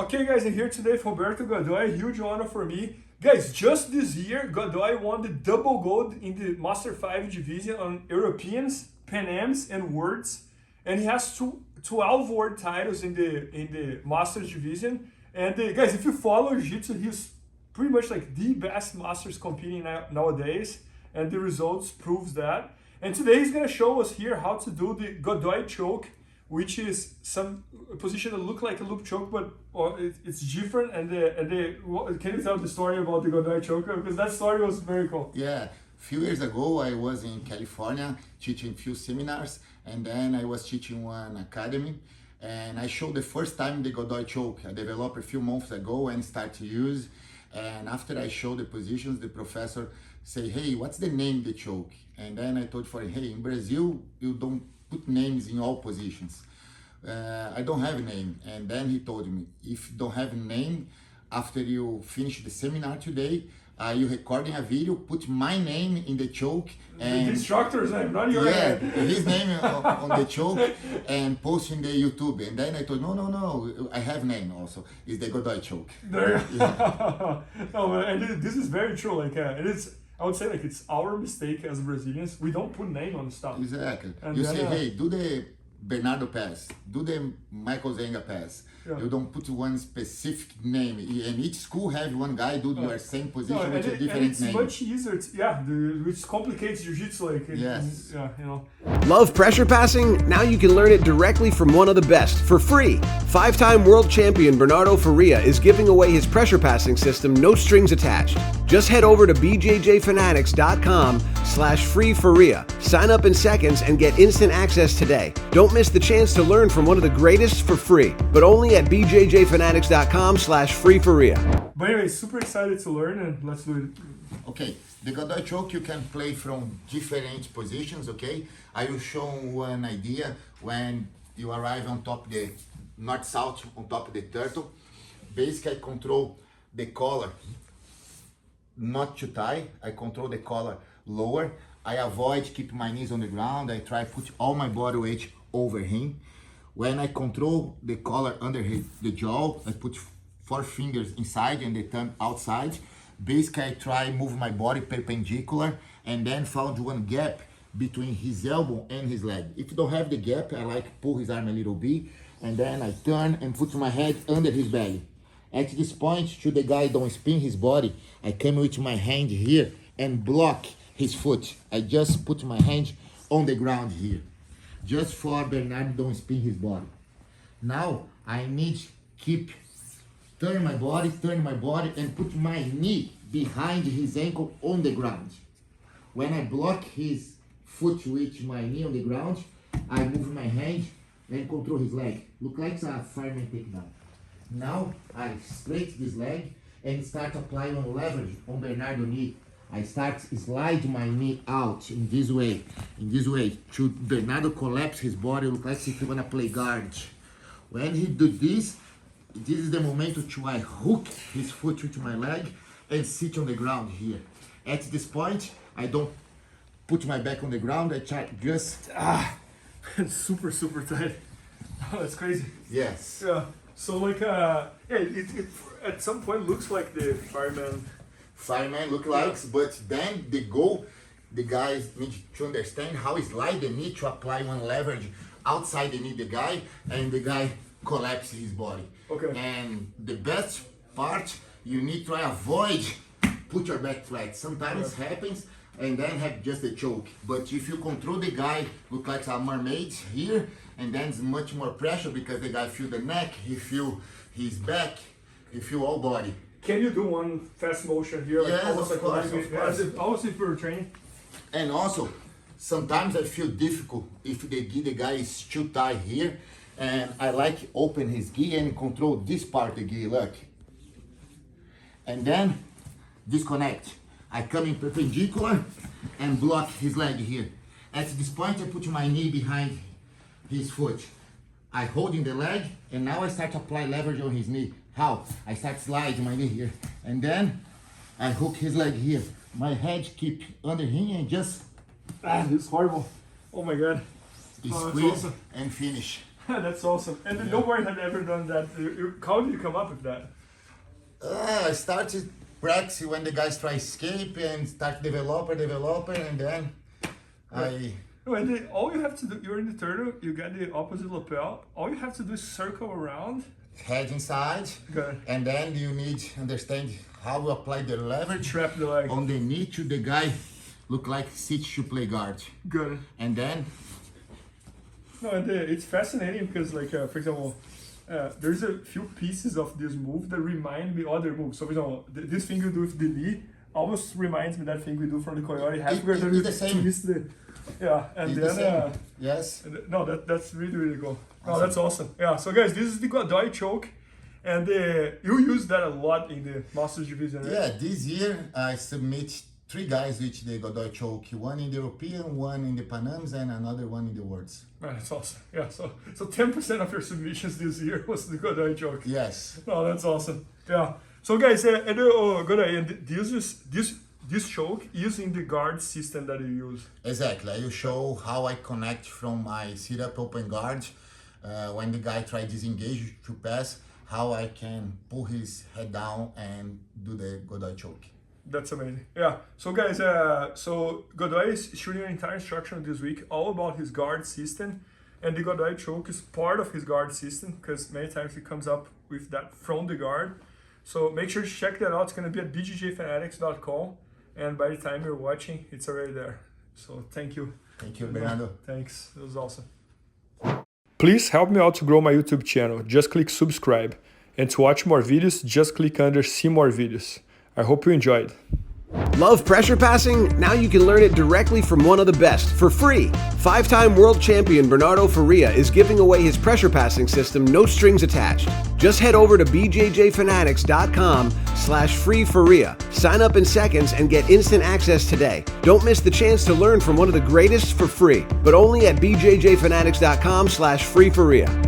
Okay guys, I'm here today with Roberto Godoi, huge honor for me. Guys, just this year, Godoy won the double gold in the Master 5 division on Europeans, Pan Ams, and Worlds. And he has 12 world titles in the Masters division. And guys, if you follow Jiu-Jitsu, he's pretty much like the best Masters competing nowadays. And the results proves that. And today he's gonna show us here how to do the Godoi Choke, which is some position that look like a loop choke, but it's different. And can you tell the story about the Godoi Choke? Because that story was very cool. Yeah, a few years ago I was in California teaching a few seminars, and then I was teaching one academy, and I showed the first time the Godoi Choke. I developed a few months ago and start to use. And after I showed the positions, the professor say, "Hey, what's the name of the choke?" And then I told for him, "Hey, in Brazil you don't put names in all positions. I don't have a name." And then he told me, if you don't have a name, after you finish the seminar today, you recording a video, put my name in the choke. And the instructor's name, not your name. Yeah, his name on the choke and post in the YouTube. And then I told, no, I have name also. It's the Godoi Choke. There you go. No, and this is very true. Like, it is. I would say like it's our mistake as Brazilians. We don't put name on stuff. Exactly. And you then, say, hey, do the Bernardo pass, do the Michael Zenga pass. Yeah. You don't put one specific name. And each school have one guy do your same position with a different name. It's much easier. Which complicates jiu-jitsu. Like, yes. Yeah, you know. Love pressure passing? Now you can learn it directly from one of the best for free. 5-time World Champion Bernardo Faria is giving away his pressure passing system, no strings attached. Just head over to bjjfanatics.com/free-Faria. Sign up in seconds and get instant access today. Don't miss the chance to learn from one of the greatest for free, but only at bjjfanatics.com/free-Faria. But anyway, super excited to learn, and let's do it. Okay, the Godoi Choke you can play from different positions, okay? I will show one idea when you arrive on top of the north-south, on top of the turtle. Basically, I control the collar not too tight. I control the collar lower. I avoid keep my knees on the ground. I try put all my body weight over him. When I control the collar under the jaw, I put 4 fingers inside and the thumb outside. Basically, I try move my body perpendicular and then found one gap between his elbow and his leg. If you don't have the gap, I like pull his arm a little bit, and then I turn and put my head under his belly. At this point, should the guy don't spin his body, I come with my hand here and block his foot. I just put my hand on the ground here, just for Bernardo don't spin his body. Now, I need keep turn my body and put my knee behind his ankle on the ground. When I block his foot with my knee on the ground, I move my hand and control his leg. Look like a fireman takedown. Now I straight this leg and start applying on leverage on Bernardo knee. I start slide my knee out in this way to Bernardo collapse his body, look like if you wanna play guard. When he do this is the moment to I hook his foot with my leg and sit on the ground here. At this point, I don't put my back on the ground, I try just It's super tight. Oh, that's crazy. yes. Yeah. So like, it at some point looks like the fireman Look like, but then the goal, the guys need to understand how slide the knee to apply one leverage outside the knee the guy, and the guy collapses his body. Okay. And the best part, you need to avoid put your back flat. Sometimes it happens and then have just a choke. But if you control the guy, look like a mermaid here, and then it's much more pressure because the guy feel the neck, he feel his back, he feel all body. Can you do one fast motion here? Like Yes, almost of like course, of course. Almost if we were training. And also, sometimes I feel difficult if the guy is too tight here, and I like open his gi and control this part of the gi, look. And then disconnect. I come in perpendicular and block his leg here. At this point, I put my knee behind his foot. I hold in the leg, and now I start to apply leverage on his knee. How? I start sliding my knee here, and then I hook his leg here. My head keep under him and just This is horrible. Oh my god. squeeze awesome. and finish. That's awesome. And nobody had ever done that. How did you come up with that? I started practicing when the guys try escape and start developer, and then No, and then all you have to do, you're in the turtle, you get the opposite lapel, all you have to do is circle around. head inside, Good. and then you need to understand how to apply the leverage Trap the leg. on the knee to the guy look like sit to play guard. Good. And then No, and it's fascinating because, like, for example, there's a few pieces of this move that remind me other moves. So, for example, this thing you do with the knee almost reminds me that thing we do from the Godoy half guard. it's the same. And It's then the same. Yes. no, that's really really cool. Oh, that's awesome. Yeah. So, guys, this is the Godoi Choke, and you use that a lot in the Masters division, right? Yeah, this year I submit 3 guys with the Godoy Choke, one in the European, one in the Panams, and another one in the Worlds. Man, that's awesome. Yeah. So 10% of your submissions this year was the Godoi Choke. Yes. Oh, that's awesome. Yeah. So, guys, Godoy, and this choke using the guard system that you use. Exactly. I will show how I connect from my sit-up open guard when the guy try disengage to pass, how I can pull his head down and do the Godoy Choke. That's amazing. Yeah. So, guys, so Godoy is shooting an entire instruction this week all about his guard system, and the Godoy Choke is part of his guard system because many times he comes up with that from the guard. So make sure to check that out. It's going to be at IBJJFfanatics.com, and by the time you're watching, it's already there. So thank you. Thank you, Bernardo. Thanks. It was awesome. Please help me out to grow my YouTube channel. Just click subscribe. And to watch more videos, just click under see more videos. I hope you enjoyed. Love pressure passing? Now you can learn it directly from one of the best for free. 5-time World Champion Bernardo Faria is giving away his pressure passing system, no strings attached. Just head over to bjjfanatics.com/free-Faria. Sign up in seconds and get instant access today. Don't miss the chance to learn from one of the greatest for free, but only at bjjfanatics.com/free-Faria.